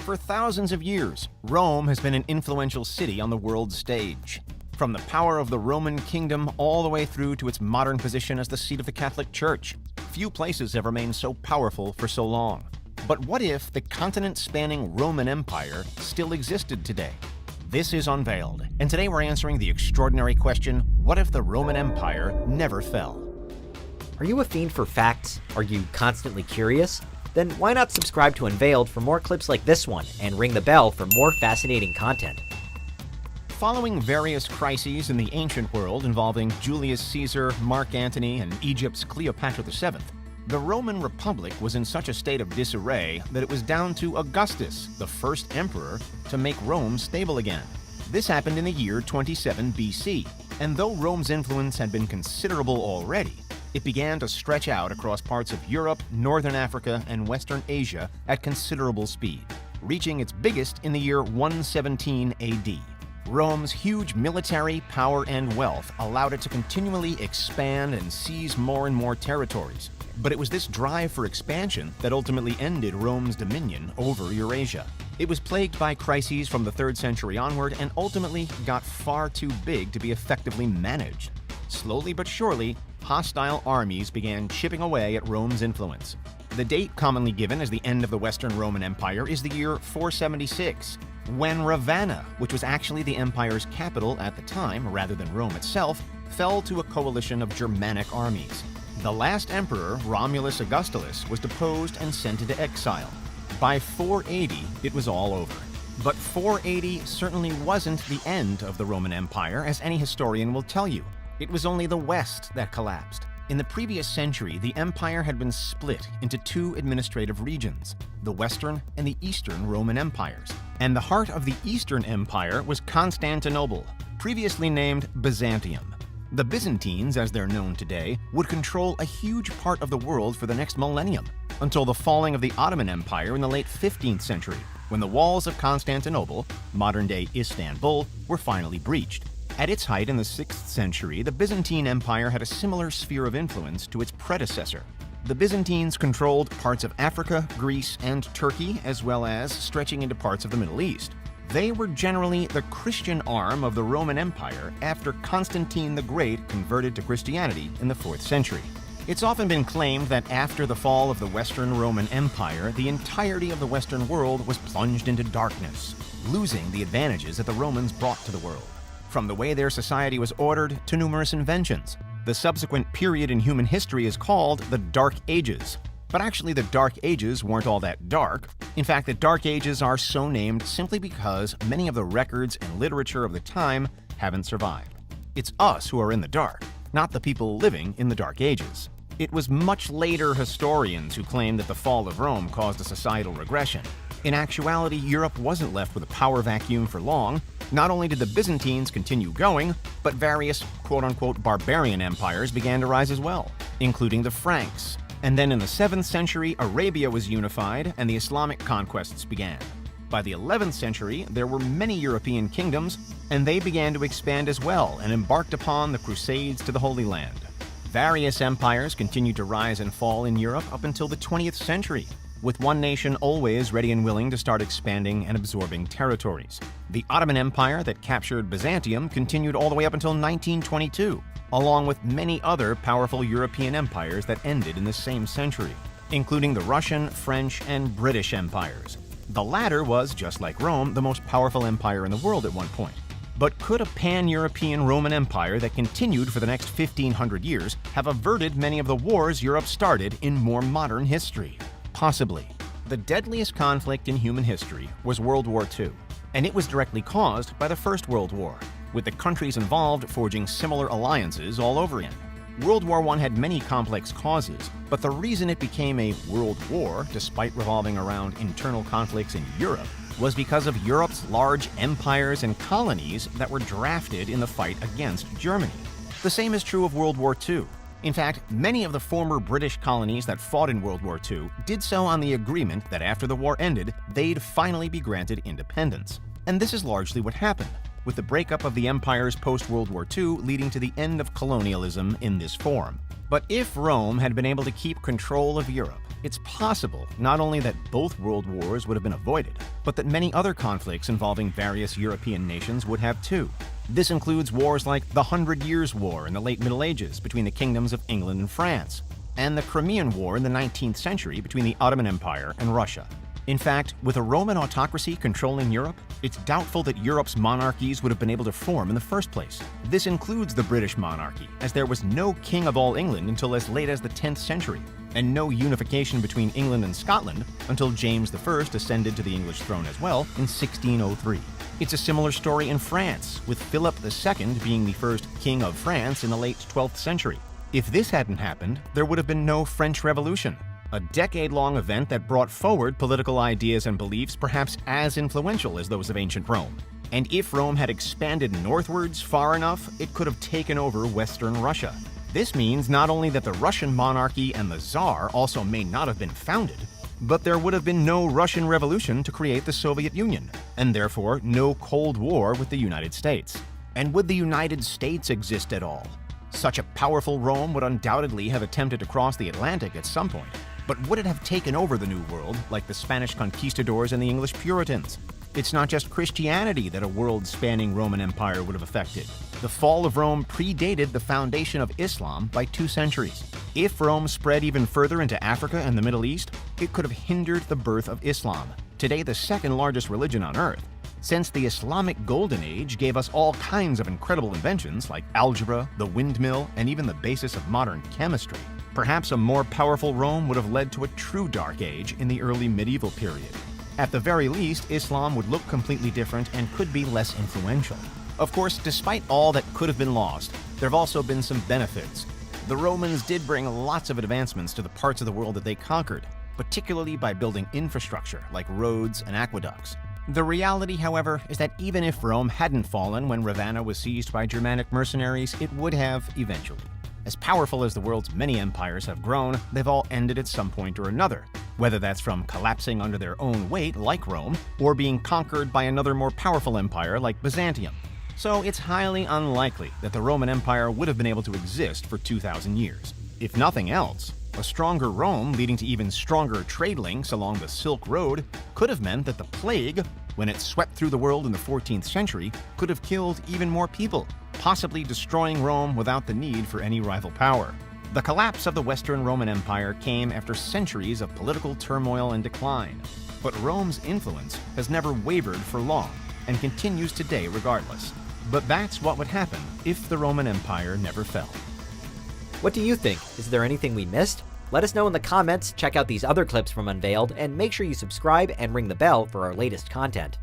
For thousands of years, Rome has been an influential city on the world stage. From the power of the Roman kingdom all the way through to its modern position as the seat of the Catholic Church, few places have remained so powerful for so long. But what if the continent-spanning Roman Empire still existed today? This is Unveiled, and today we're answering the extraordinary question, what if the Roman Empire never fell? Are you a fiend for facts? Are you constantly curious? Then why not subscribe to Unveiled for more clips like this one and ring the bell for more fascinating content? Following various crises in the ancient world involving Julius Caesar, Mark Antony, and Egypt's Cleopatra VII, the Roman Republic was in such a state of disarray that it was down to Augustus, the first emperor, to make Rome stable again. This happened in the year 27 BC, and though Rome's influence had been considerable already, it began to stretch out across parts of Europe, Northern Africa, and Western Asia at considerable speed, reaching its biggest in the year 117 AD. Rome's huge military power and wealth allowed it to continually expand and seize more and more territories. But it was this drive for expansion that ultimately ended Rome's dominion over Eurasia. It was plagued by crises from the 3rd century onward and ultimately got far too big to be effectively managed. Slowly but surely, hostile armies began chipping away at Rome's influence. The date commonly given as the end of the Western Roman Empire is the year 476, when Ravenna, which was actually the empire's capital at the time rather than Rome itself, fell to a coalition of Germanic armies. The last emperor, Romulus Augustulus, was deposed and sent into exile. By 480, it was all over. But 480 certainly wasn't the end of the Roman Empire, as any historian will tell you. It was only the West that collapsed. In the previous century, the empire had been split into two administrative regions, the Western and the Eastern Roman Empires. And the heart of the Eastern Empire was Constantinople, previously named Byzantium. The Byzantines, as they're known today, would control a huge part of the world for the next millennium, until the falling of the Ottoman Empire in the late 15th century, when the walls of Constantinople, modern-day Istanbul, were finally breached. At its height in the 6th century, the Byzantine Empire had a similar sphere of influence to its predecessor. The Byzantines controlled parts of Africa, Greece, and Turkey, as well as stretching into parts of the Middle East. They were generally the Christian arm of the Roman Empire after Constantine the Great converted to Christianity in the 4th century. It's often been claimed that after the fall of the Western Roman Empire, the entirety of the Western world was plunged into darkness, losing the advantages that the Romans brought to the world. From the way their society was ordered to numerous inventions. The subsequent period in human history is called the Dark Ages. But actually, the Dark Ages weren't all that dark. In fact, the Dark Ages are so named simply because many of the records and literature of the time haven't survived. It's us who are in the dark, not the people living in the Dark Ages. It was much later historians who claimed that the fall of Rome caused a societal regression. In actuality, Europe wasn't left with a power vacuum for long. Not only did the Byzantines continue going, but various quote-unquote barbarian empires began to rise as well, including the Franks. And then in the 7th century, Arabia was unified and the Islamic conquests began. By the 11th century, there were many European kingdoms, and they began to expand as well and embarked upon the Crusades to the Holy Land. Various empires continued to rise and fall in Europe up until the 20th century, with one nation always ready and willing to start expanding and absorbing territories. The Ottoman Empire that captured Byzantium continued all the way up until 1922, along with many other powerful European empires that ended in the same century, including the Russian, French, and British empires. The latter was, just like Rome, the most powerful empire in the world at one point. But could a pan-European Roman Empire that continued for the next 1,500 years have averted many of the wars Europe started in more modern history? Possibly. The deadliest conflict in human history was World War II, and it was directly caused by the First World War, with the countries involved forging similar alliances all over again. World War I had many complex causes, but the reason it became a world war, despite revolving around internal conflicts in Europe, was because of Europe's large empires and colonies that were drafted in the fight against Germany. The same is true of World War II. In fact, many of the former British colonies that fought in World War II did so on the agreement that after the war ended, they'd finally be granted independence. And this is largely what happened, with the breakup of the empires post-World War II leading to the end of colonialism in this form. But if Rome had been able to keep control of Europe, it's possible not only that both world wars would have been avoided, but that many other conflicts involving various European nations would have too. This includes wars like the 100 Years' War in the late Middle Ages between the kingdoms of England and France, and the Crimean War in the 19th century between the Ottoman Empire and Russia. In fact, with a Roman autocracy controlling Europe, it's doubtful that Europe's monarchies would have been able to form in the first place. This includes the British monarchy, as there was no king of all England until as late as the 10th century, and no unification between England and Scotland until James I ascended to the English throne as well in 1603. It's a similar story in France, with Philip II being the first king of France in the late 12th century. If this hadn't happened, there would have been no French Revolution, a decade-long event that brought forward political ideas and beliefs perhaps as influential as those of ancient Rome. And if Rome had expanded northwards far enough, it could have taken over Western Russia. This means not only that the Russian monarchy and the Tsar also may not have been founded, but there would have been no Russian Revolution to create the Soviet Union, and therefore no Cold War with the United States. And would the United States exist at all? Such a powerful Rome would undoubtedly have attempted to cross the Atlantic at some point, but would it have taken over the New World like the Spanish conquistadors and the English Puritans? It's not just Christianity that a world-spanning Roman Empire would have affected. The fall of Rome predated the foundation of Islam by 2 centuries. If Rome spread even further into Africa and the Middle East, it could have hindered the birth of Islam, today the second largest religion on earth. Since the Islamic Golden Age gave us all kinds of incredible inventions like algebra, the windmill, and even the basis of modern chemistry, perhaps a more powerful Rome would have led to a true Dark Age in the early medieval period. At the very least, Islam would look completely different and could be less influential. Of course, despite all that could have been lost, there have also been some benefits. The Romans did bring lots of advancements to the parts of the world that they conquered, particularly by building infrastructure like roads and aqueducts. The reality, however, is that even if Rome hadn't fallen when Ravenna was seized by Germanic mercenaries, it would have eventually. As powerful as the world's many empires have grown, they've all ended at some point or another, whether that's from collapsing under their own weight, like Rome, or being conquered by another more powerful empire like Byzantium. So it's highly unlikely that the Roman Empire would have been able to exist for 2,000 years. If nothing else, a stronger Rome leading to even stronger trade links along the Silk Road could have meant that the plague, when it swept through the world in the 14th century, could have killed even more people, possibly destroying Rome without the need for any rival power. The collapse of the Western Roman Empire came after centuries of political turmoil and decline, but Rome's influence has never wavered for long and continues today regardless. But that's what would happen if the Roman Empire never fell. What do you think? Is there anything we missed? Let us know in the comments, check out these other clips from Unveiled, and make sure you subscribe and ring the bell for our latest content.